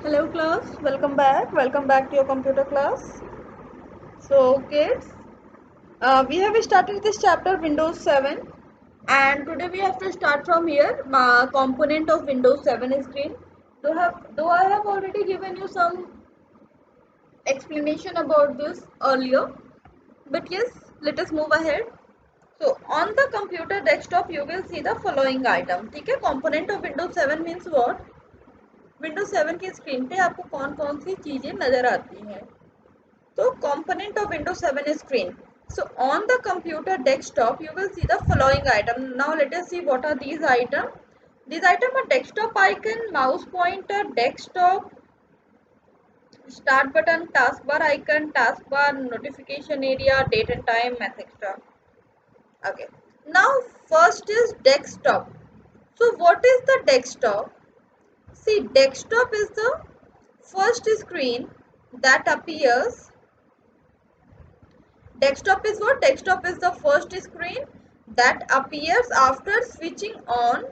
Hello class, welcome back to your computer class. So kids, we have started this chapter Windows 7 and today we have to start from here, component of Windows 7 screen. Though I have already given you some explanation about this earlier, but yes, let us move ahead. So on the computer desktop you will see the following item. ठीक है, component of Windows 7 means what? Windows 7 की screen पे आपको कौन कौन सी चीजें नजर आती हैं. So component of Windows 7 screen. So on the computer desktop, you will see the following item. Now let us see what are these items. These items are desktop icon, mouse pointer, desktop, start button, taskbar icon, taskbar, notification area, date and time, etc. Okay. Now first is desktop. So what is the desktop? See, desktop is the first screen that appears. Desktop is what? Desktop is the first screen that appears after switching on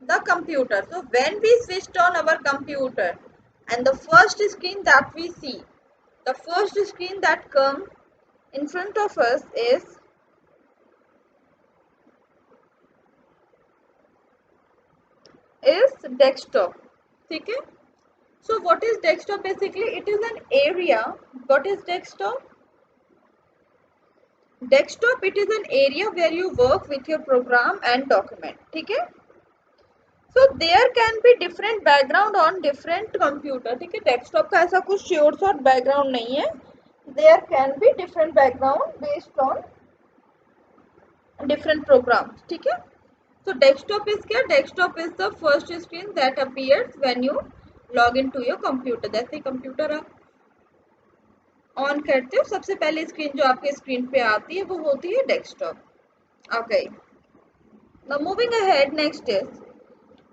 the computer. So when we switched on our computer and the first screen that we see, the first screen that comes in front of us is desktop. Okay? So what is desktop? Basically it is an area. What is desktop? Desktop, it is an area where you work with your program and document. Okay? So there can be different background on different computer. ठीक है, desktop का ऐसा कुछ sure short background नहीं है. There can be different background based on different programs. ठीक है. So desktop is क्या? Desktop is the first screen that appears when you log into your computer. जैसे कंप्यूटर आप ऑन करते हो, सबसे पहले स्क्रीन जो आपके स्क्रीन पे आती है वो होती है desktop. Okay. Now moving ahead, next is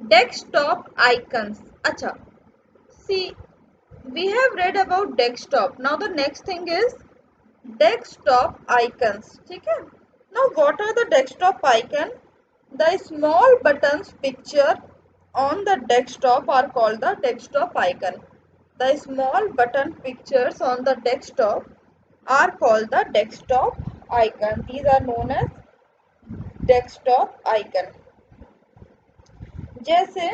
desktop icons. अच्छा, see, we have read about desktop. Now the next thing is desktop icons. ठीक है. Now what are the desktop icon? The small buttons picture on the desktop are called the desktop icon. The small button pictures on the desktop are called the desktop icon. These are known as desktop icon. जैसे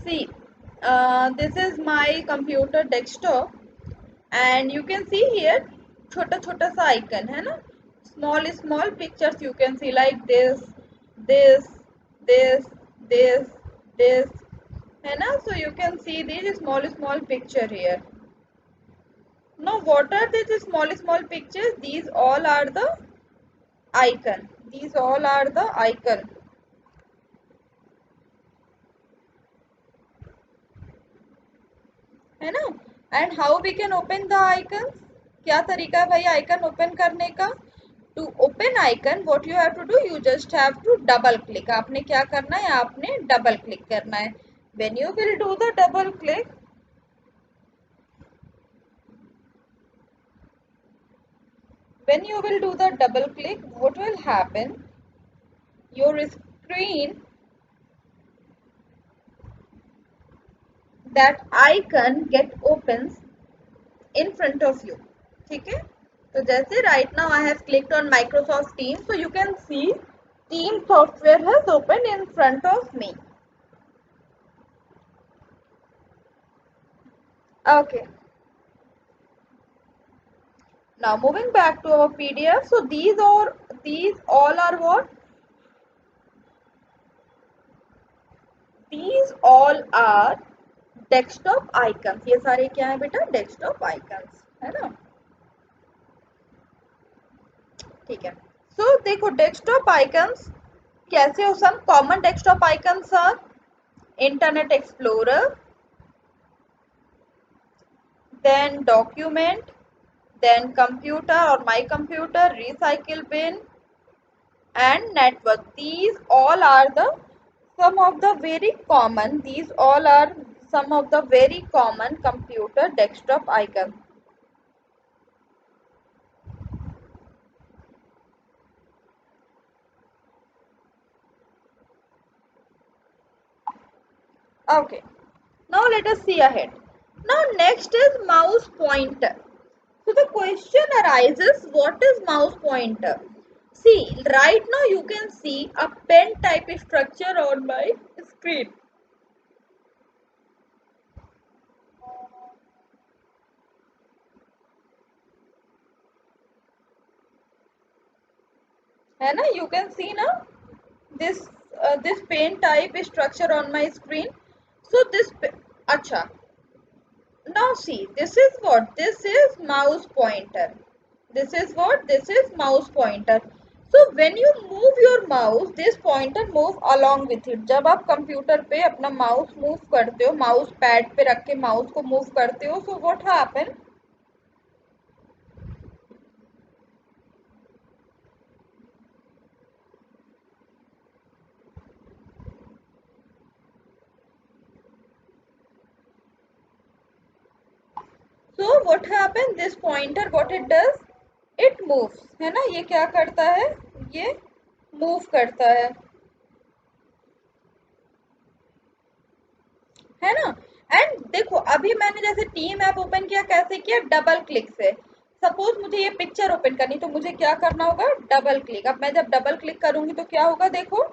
see, this is my computer desktop and you can see here छोटा छोटा सा icon है ना, small pictures you can see like this this this this है ना. So you can see these small picture here. Now what are these small pictures? These all are the icon. These all are the icon. है ना. And how we can open the icon. क्या तरीका है भाई icon open करने का? To open icon what you have to do, you just have to double click. आपने क्या करना है? आपने डबल क्लिक करना है. When you will do the double click, when you will do the double click, what will happen? Your screen, that icon get opens in front of you. ठीक है. तो जैसे right now I have clicked on Microsoft Teams, so you can see Team software has opened in front of me. Okay. Now moving back to our PDF. So these all are what? These all are desktop icons. ये सारे क्या है बेटा? Desktop icons है ना. ठीक है. So देखो desktop icons कैसे हो. Some common desktop icons are Internet Explorer, then document, then computer or my computer, recycle bin and network. These all are the some of the very common, these all are some of the very common computer desktop icons. Okay. Now let us see ahead. Now next is mouse pointer. So the question arises, what is mouse pointer? See, right now you can see a pen type structure on my screen. है ना, you can see now this pen type structure on my screen. So this acha, now see, this is what, this is mouse pointer. This is what, this is mouse pointer. So when you move your mouse, this pointer move along with it. जब आप computer पे अपना mouse move करते हो, mouse pad पे रख के mouse को मूव करते हो, so what happen? So what happen? This pointer what it does? It moves, है ना, ये क्या करता है, ये मूव करता है ना। एंड देखो अभी मैंने जैसे टीम ऐप ओपन किया, कैसे किया, डबल क्लिक से। सपोज मुझे ये पिक्चर ओपन करनी, तो मुझे क्या करना होगा, डबल क्लिक। अब मैं जब डबल क्लिक करूंगी तो क्या होगा, देखो।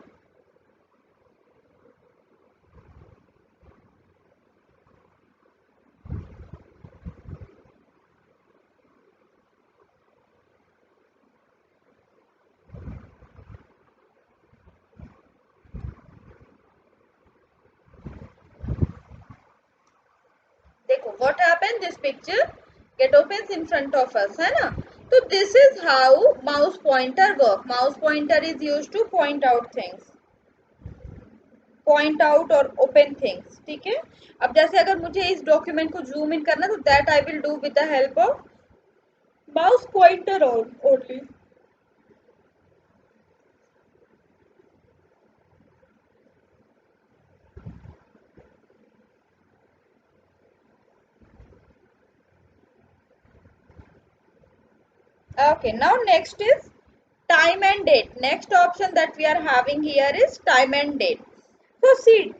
देखो what happen, this picture get opens in front of us, है ना। तो this is how mouse pointer work. Mouse pointer is used to point out things, point out और ओपन थिंग्स, ठीक है। अब जैसे अगर मुझे इस डॉक्यूमेंट को जूम इन करना, तो that I will do with the help of mouse pointer only. Okay, now next is time and date. Next option that we are having here is time and date. So see,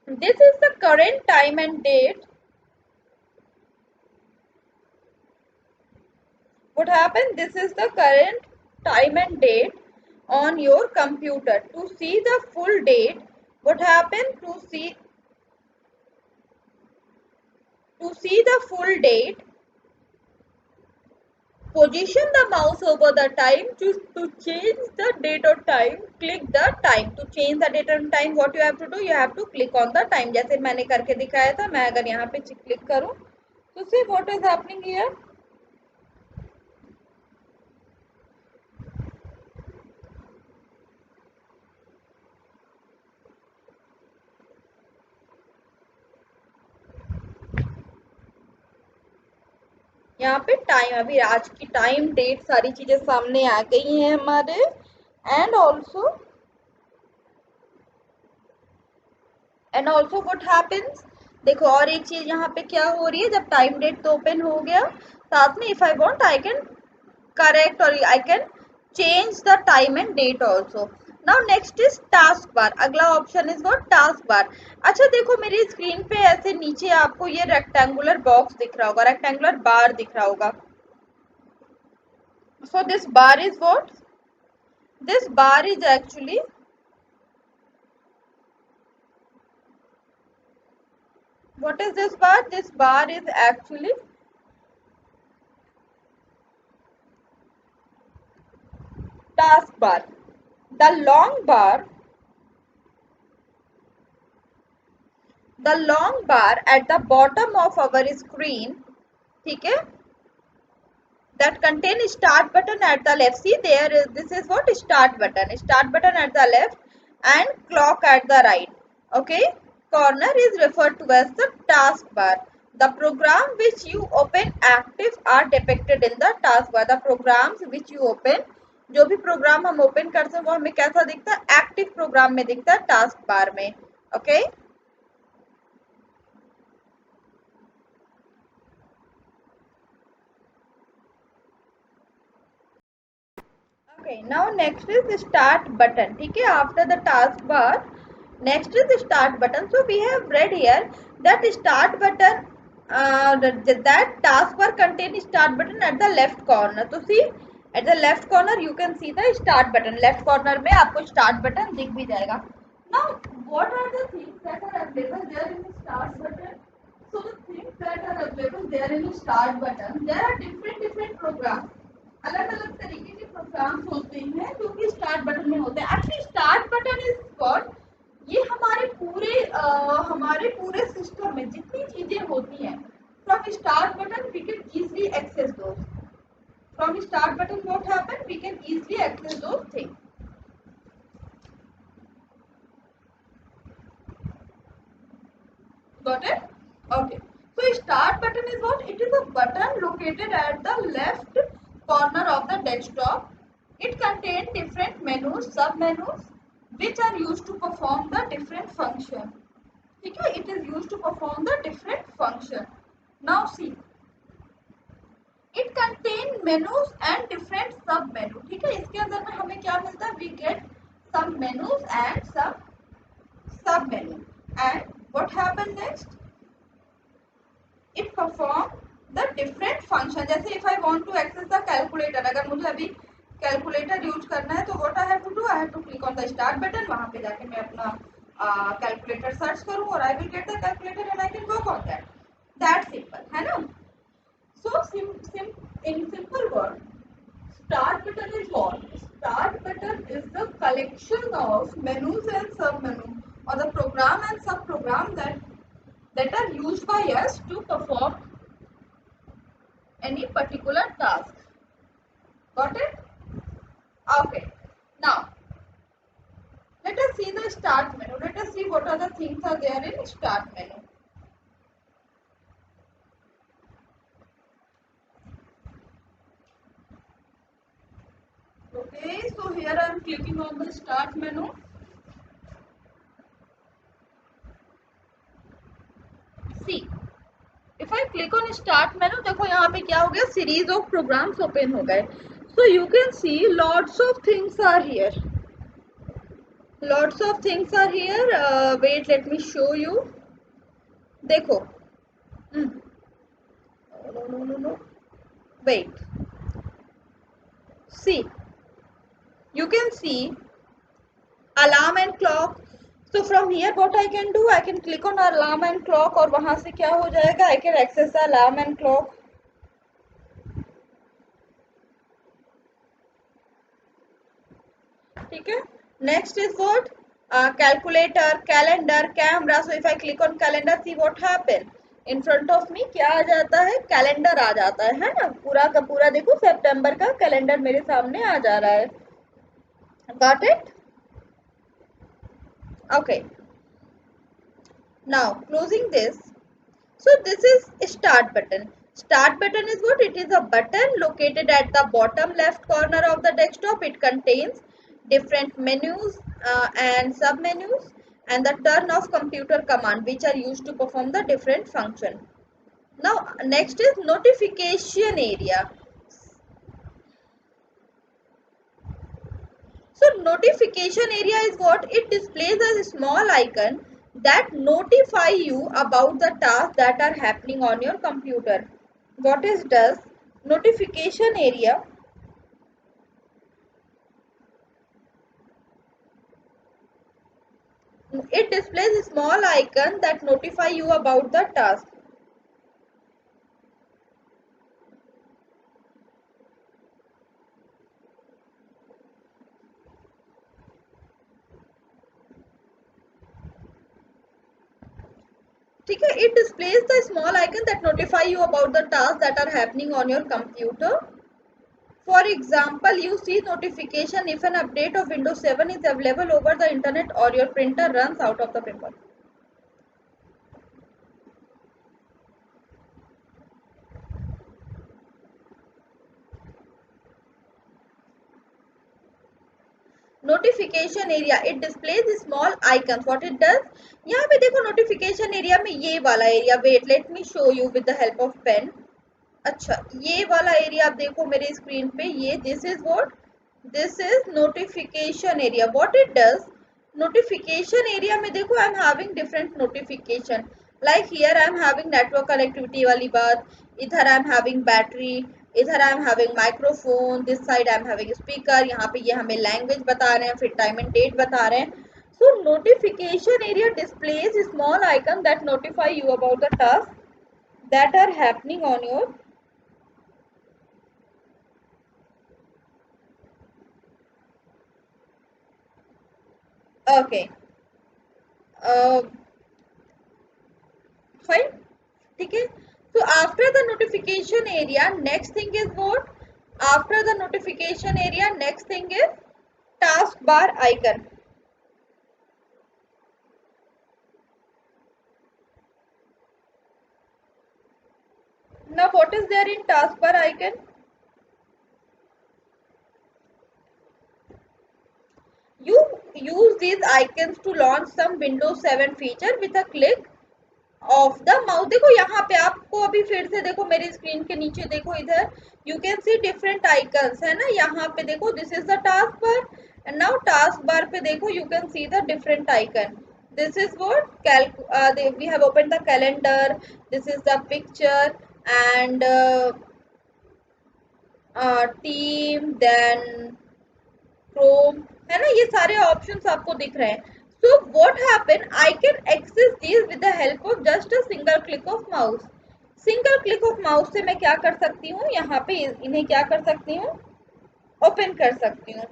this is the current time and date. What happened? This is the current time and date on your computer. To see the full date, what happened? To see the full date, position the mouse over the time. To change the date or time, click the time. To change the date and time, what you have to do, you have to click on the time. जैसे मैंने करके दिखाया था, मैं अगर यहाँ पे click करूँ, तो see what is happening here. यहाँ पे टाइम, अभी आज की टाइम डेट सारी चीजें सामने आ गई हैं हमारे। एंड ऑल्सो व्हाट हैपेंस, देखो और एक चीज यहाँ पे क्या हो रही है, जब टाइम डेट तो ओपन हो गया, साथ में if I want I can correct और I can change the time and date also. Now next is task bar. अगला option is what, task bar. अच्छा देखो मेरी स्क्रीन पे ऐसे नीचे आपको ये रेक्टेंगुलर बॉक्स दिख रहा होगा, रेक्टेंगुलर बार दिख रहा होगा। So this bar is what? This bar is actually, what is this bar? This bar is actually task bar. The long bar, the long bar at the bottom of our screen, ठीक है, that contain start button at the left. See there is, this is what, start button. Start button at the left and clock at the right. Okay, corner is referred to as the taskbar. The program which you open active are depicted in the taskbar. The programs which you open, जो भी programme हम open करते हैं वो हमें कैसा दिखता है, एक्टिव प्रोग्राम में दिखता है टास्क बार में। Okay Okay, now next is start button, ठीक है, after the task bar Next is the start button. So we have read here that start button, that taskbar contains start button at the left corner. So see, at the left corner you can see the start button. Left corner में आपको start button दिख भी जाएगा. Now what are the things that are available there in the start button? So the things that are available there in the start button, there are different programs. अलग अलग तरीके के programmes होते हैं जो कि स्टार्ट बटन में होते हैं. Actually start button is what, ये हमारे पूरे सिस्टम में जितनी चीजें होती हैं, from start button we can easily access those. From start button what happen, we can easily access those things. Got it? Okay. So start button is what? It is a button located at the left corner of the desktop. It contains different menus, sub-menus, which are used to perform the different function. Okay, it is used to perform the different function. Now see, it contains menus and different sub-menus. ठीक है, इसके अंदर में हमें क्या मिलता है? We get some menus and some sub-menu. And what happens next? It perform the different function. जैसे if I want to access the calculator, अगर मुझे अभी कैलकुलेटर यूज करना है तो what I have to do, I have to click on the start button. वहाँ पे जाके मैं अपना कैलकुलेटर सर्च करूँ और I will get the calculator and I can work on that. That simple है ना. So in simple word, start button is what? Start button is the collection of menus and sub menu, or the program and sub program that are used by us to perform any particular task. Got it? Okay. Now, let us see the start menu. Let us see what are the things are there in start menu. Okay, so here I am clicking on the start menu. See, if I click on start menu, देखो यहाँ पे क्या हो गया, series of programs open हो गए. So you can see lots of things are here. Lots of things are here. Wait, let me show you. देखो. No. Wait. See. You can see alarm and clock. So from here what I can do, I can click on alarm and clock और वहां से क्या हो जाएगा, I can access the alarm and clock. ठीक है. Next is what? Calculator, calendar, camera. So if I click on calendar, see what happen. In front of me क्या आ जाता है, कैलेंडर आ जाता है ना. पूरा का पूरा देखो सितंबर का कैलेंडर मेरे सामने आ जा रहा है. Got it? Okay. Now closing this. So this is start button. Start button is what? It is a button located at the bottom left corner of the desktop. It contains different menus and sub menus and the turn off computer command which are used to perform the different function. Now next is notification area. So notification area is what? It displays a small icon that notify you about the tasks that are happening on your computer. What is does? Notification area it displays a small icon that notify you about the task. ठीक है, it displays the small icon that notify you about the tasks that are happening on your computer. For example, you see notification if an update of Windows 7 is available over the internet or your printer runs out of the paper. Notification area it displays small icon. What it does, यहाँ पे देखो notification area में ये वाला area, wait let me show you with the help of pen. अच्छा, ये वाला area आप देखो मेरे स्क्रीन पे, ये this is what, this is notification area. What it does, notification area में देखो I am having different notification, like here I am having network connectivity वाली बात, इधर आई एम हैविंग बैटरी, इधर I am having microphone, this side I am having speaker, यहाँ पे ये हमें लैंग्वेज बता रहे हैं, फिर टाइम एंड डेट बता रहे हैं. सो notification area displays small icon that notify you about the task that are happening on your okay fine. ठीक है. So after the notification area next thing is what? After the notification area next thing is taskbar icon. Now what is there in taskbar icon? You use these icons to launch some Windows 7 feature with a click of the mouse. देखो यहाँ पे आपको अभी फिर से देखो मेरी screen के नीचे देखो इधर you can see different icons है ना. यहाँ पे देखो this is the task bar and now task bar पे देखो you can see the different icon. This is what we have open the calendar, this is the picture and team then Chrome है ना. ये सारे options आपको दिख रहे हैं. So what happen? I can access these with the help of just a single click of mouse. Single click of mouse से मैं क्या कर सकती हूँ, यहाँ पे इन्हें क्या कर सकती हूँ, ओपन कर सकती हूँ.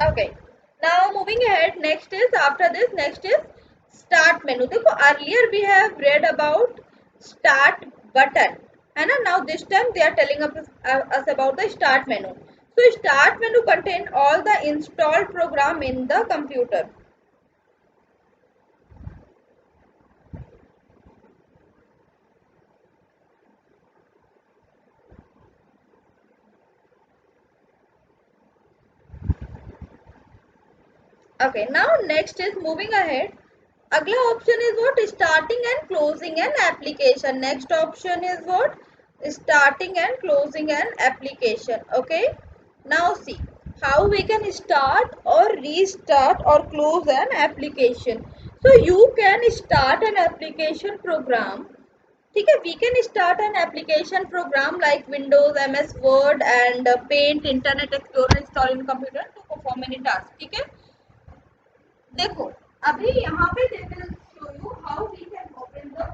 Okay. Now moving ahead, next is after this, next is start menu. देखो earlier we have read about start button है ना. Now this time they are telling us about the start menu. So start menu contain all the installed program in the computer. Okay, now next is moving ahead. अगला option is what? Starting and closing an application. Next option is what? Starting and closing an application. Okay, now see how we can start और restart और close an application. So you can start an application program. ठीक है, we can start an application program like Windows, MS Word and Paint, Internet Explorer install in computer to perform any task. ठीक है, देखो अभी यहाँ पे they will show you how we can open the,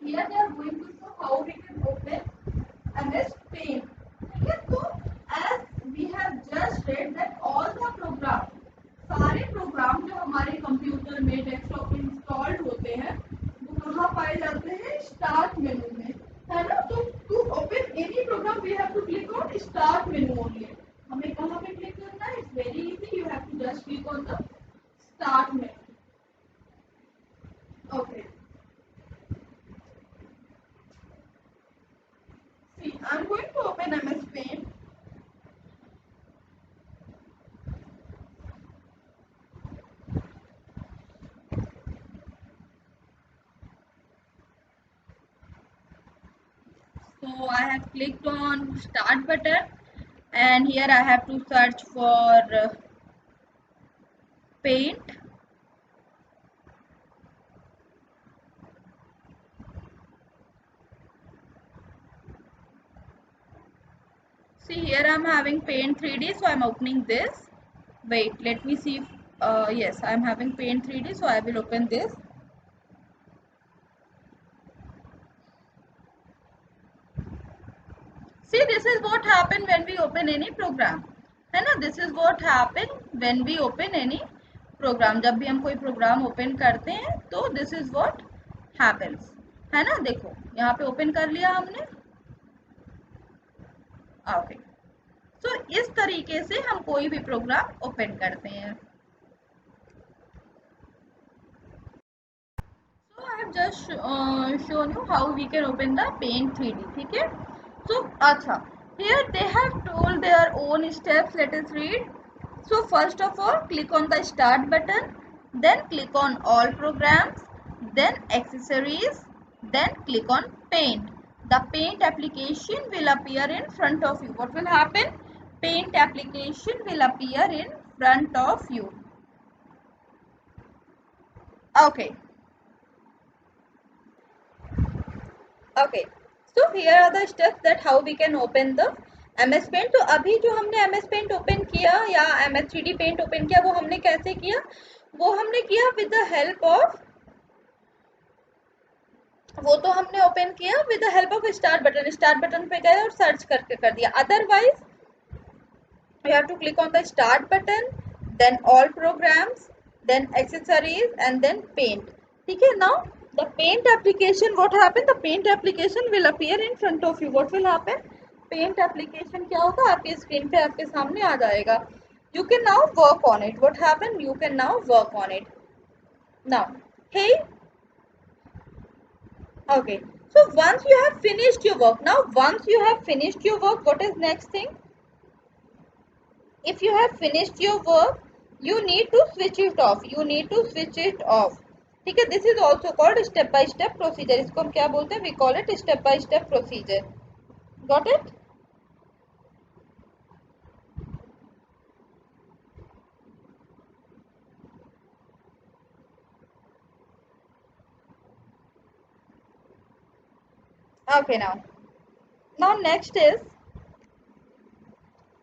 here they are going to show how we can open MS Paint. ठीक है, तो as we have just read that all the program, सारे प्रोग्राम जो हमारे computer में desktop में installed होते हैं वो कहाँ पाए जाते हैं? स्टार्ट मेनू में, है ना. तो to open any program we have to click on start menu only. हमें कहाँ पे क्लिक करना है? It's very easy, you have to just click on the start menu. Okay. See, I'm going to open MS Paint. So I have clicked on start button and here I have to search for paint. See, here I'm having paint 3D, so I'm opening this. Wait, let me see if, yes, I'm having paint 3D, so I will open this. See, this is what happen when we open any program, है ना. This is what happen when we open any program. जब भी हम कोई programme open करते हैं तो this is what happens, है ना. देखो यहाँ पे ओपन कर लिया हमने. ओके, तो इस तरीके से हम कोई भी प्रोग्राम ओपन करते हैं. So I have just shown you how we can open the Paint 3D. ठीक है? So अच्छा, here they have told their own steps. Let us read. So first of all, click on the Start button, then click on All Programs, then Accessories, then click on Paint. The Paint application will appear in front of you. What will happen? Paint application will appear in front of you. Okay. Okay. So here are the steps that how we can open the MS Paint. तो अभी जो हमने MS Paint open किया या MS 3D Paint open किया वो हमने कैसे किया? वो हमने किया with the help of, वो तो हमने ओपन किया with the help of start button. Start button पे गए और सर्च करके कर दिया. Otherwise you have to click on the start button, then all programs, then accessories and then paint. ठीक है? Now the paint application, what happen? The paint application will appear in front of you. What will happen? Paint application क्या होगा? आपकी screen पे आपके सामने आ जाएगा. You can now work on it. What happen? You can now work on it. Now, hey, okay. So once you have finished your work, now once you have finished your work, what is next thing? If you have finished your work, you need to switch it off. You need to switch it off. ठीक है? This is also called step by step procedure. इसको हम क्या बोलते हैं? We call it step by step procedure. Got it? Okay, now next is,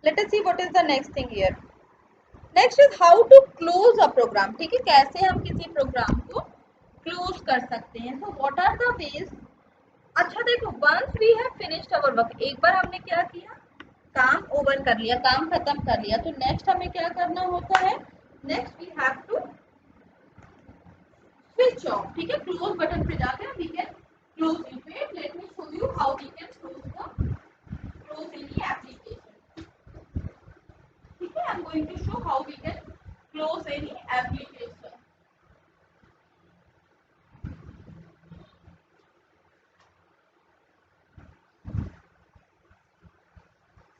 let us see what is the next thing here. Next is how to close a program. ठीक है? कैसे हम किसी प्रोग्राम को क्लोज कर सकते हैं. तो व्हाट आर द वेज? अच्छा देखो, once we have finished our work, एक बार हमने क्या किया, काम ओवर कर लिया, काम खत्म कर लिया, तो नेक्स्ट हमें क्या करना होता है? Next we have to switch off. ठीक है? क्लोज बटन पे जाकर we can close it. Wait, let me show you how we can close any application. ठीक है? I am going to show how we can close any application.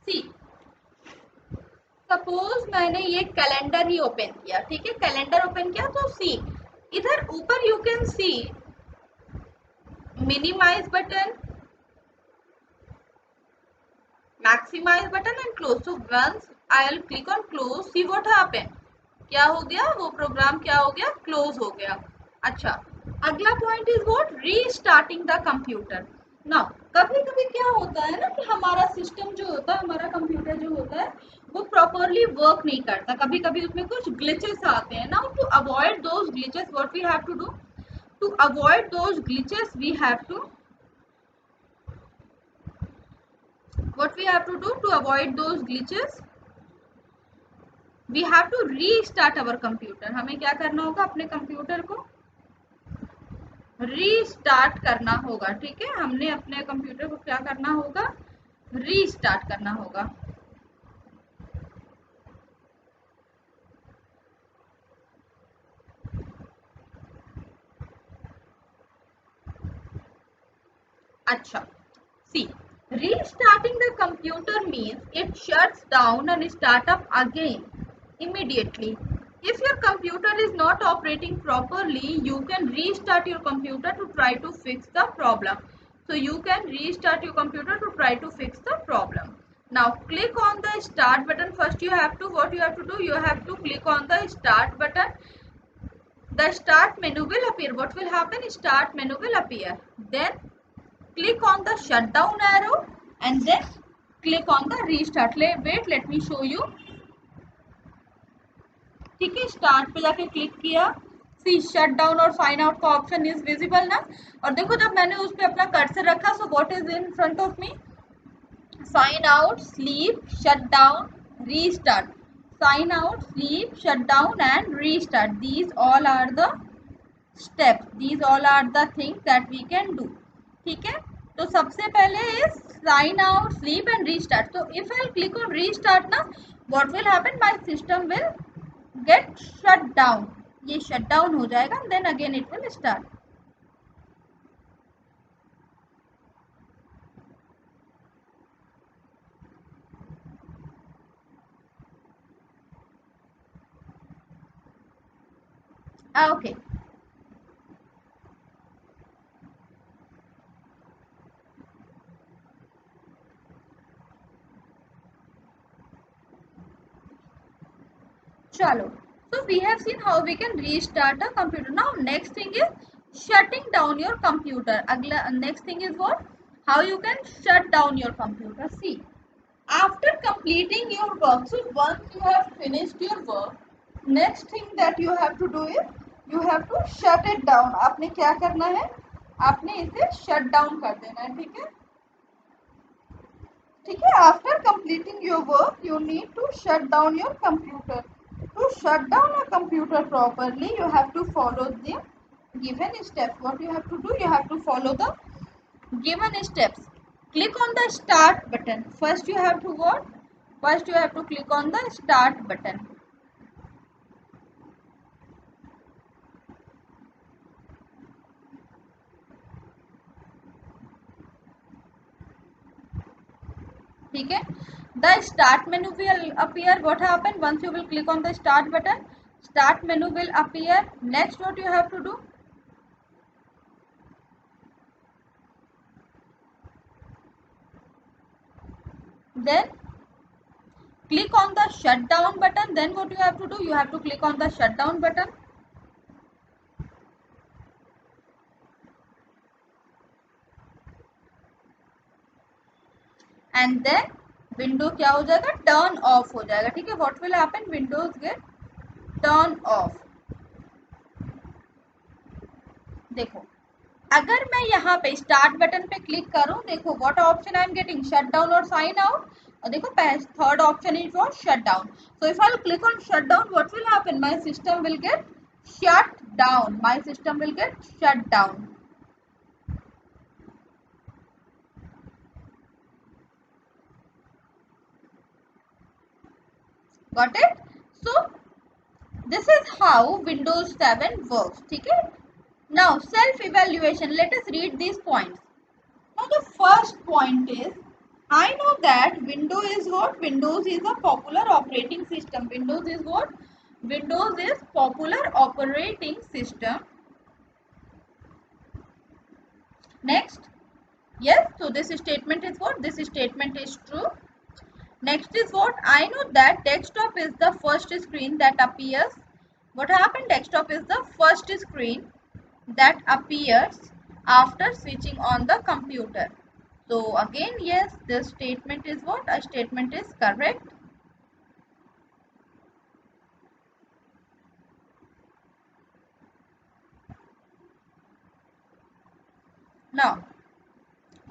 See, suppose मैंने ये calendar ही open किया. ठीक है? Calendar open किया तो see, इधर ऊपर you can see minimize button, maximize button and close. So once I will click on close, see what happened. क्या हो गया? वो प्रोग्राम क्या हो गया? क्लोज हो गया. अच्छा, अगला point is what? Restarting the computer. Now कभी कभी क्या होता है ना कि हमारा सिस्टम जो होता है, हमारा कंप्यूटर जो होता है, वो प्रॉपरली वर्क नहीं करता. कभी कभी उसमें कुछ ग्लिचेस आते हैं. Now to avoid those glitches, what we have to do? To avoid those glitches we have to, what we have to do to avoid those glitches? We have to restart our computer. हमें क्या करना होगा? अपने computer को restart करना होगा. ठीक है? हमने अपने कंप्यूटर को क्या करना होगा? रीस्टार्ट करना होगा. अच्छा, see, restarting the computer means it shuts down and start up again immediately. If your computer is not operating properly, you can restart your computer to try to fix the problem. So you can restart your computer to try to fix the problem. Now click on the start button. First you have to, what you have to do? You have to click on the start button. The start menu will appear. What will happen? Start menu will appear. Then click on the shutdown arrow and then click on the restart. Wait, let me show you. ठीक है? Start पे जाके click किया, सी shut down और sign out का option is visible ना. और देखो जब मैंने उस पर अपना कर्सर रखा, so what is in front of me? Sign out, sleep, shut down, restart. Sign out, sleep, shut down and restart. These all are the steps, these all are the things that we can do. ठीक है? तो सबसे पहले is sign out, sleep and restart. So if I click on restart ना, what will happen? My system will get shut down. ये shut down हो जाएगा, then again it will start. Okay. Chalo. So we have seen how we can restart a computer. Now next thing is shutting down your computer. Next thing is what? How you can shut down your computer. See, after completing your work, so once you have finished your work, next thing that you have to do is you have to shut it down. आपने क्या करना है? आपने इसे shut down कर देना है, ठीक है? ठीक है, after completing your work you need to shut down your computer. To shut down a computer properly you have to follow the given steps. What you have to do, you have to follow the given steps. Click on the start button. First you have to what? First you have to click on the start button. ठीक है, the start menu will appear. What happen once you will click on the start button? Start menu will appear. Next what you have to do, then click on the shutdown button. Then what you have to do, you have to click on the shutdown button. And then window क्या हो जाएगा, turn off हो जाएगा. ठीक है, what will happen, Windows get turn off. देखो, अगर मैं यहाँ पे स्टार्ट बटन पे क्लिक करूँ, देखो what option I am getting, shut down और साइन आउट. और देखो third option is what, shut down. So if I click on shut down, what will happen, my system will get shut down. My system will get shut down. Got it? So this is how Windows 7 works. Okay? Now self evaluation. Let us read these points. Now the first point is, I know that Windows is what? Windows is a popular operating system. Windows is what? Windows is popular operating system. Next. Yes, so this statement is what? This statement is true. Next is what? I know that desktop is the first screen that appears. What happened? Desktop is the first screen that appears after switching on the computer. So again, yes, this statement is what? A statement is correct. Now,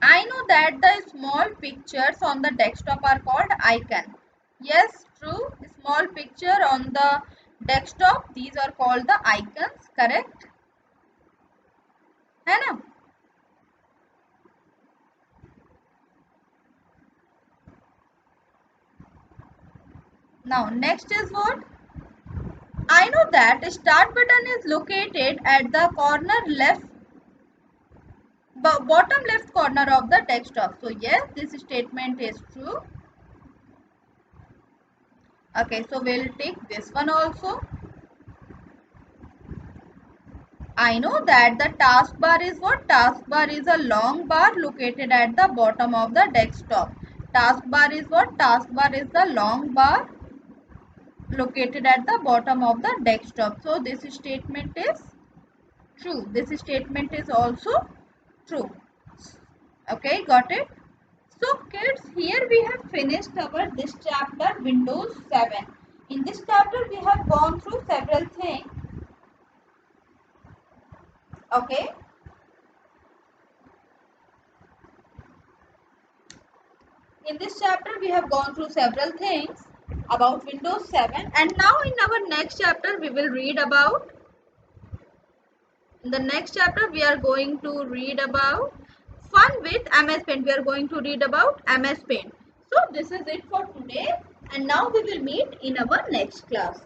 I know that the small pictures on the desktop are called icon. Yes, true. Small picture on the desktop, these are called the icons. Correct? है ना? Now next is what? I know that start button is located at the corner left, bottom left corner of the desktop. So yes, this statement is true. Okay, so we'll take this one also. I know that the taskbar is what? Taskbar is a long bar located at the bottom of the desktop. Taskbar is what? Taskbar is the long bar located at the bottom of the desktop. So this statement is true. This statement is also true. Okay, got it? So kids, here we have finished our this chapter, Windows 7. In this chapter we have gone through several things. Okay. In this chapter we have gone through several things about Windows 7, and now in our next chapter we will read about, in the next chapter we are going to read about fun with MS Paint. We are going to read about MS Paint. So this is it for today, and now we will meet in our next class.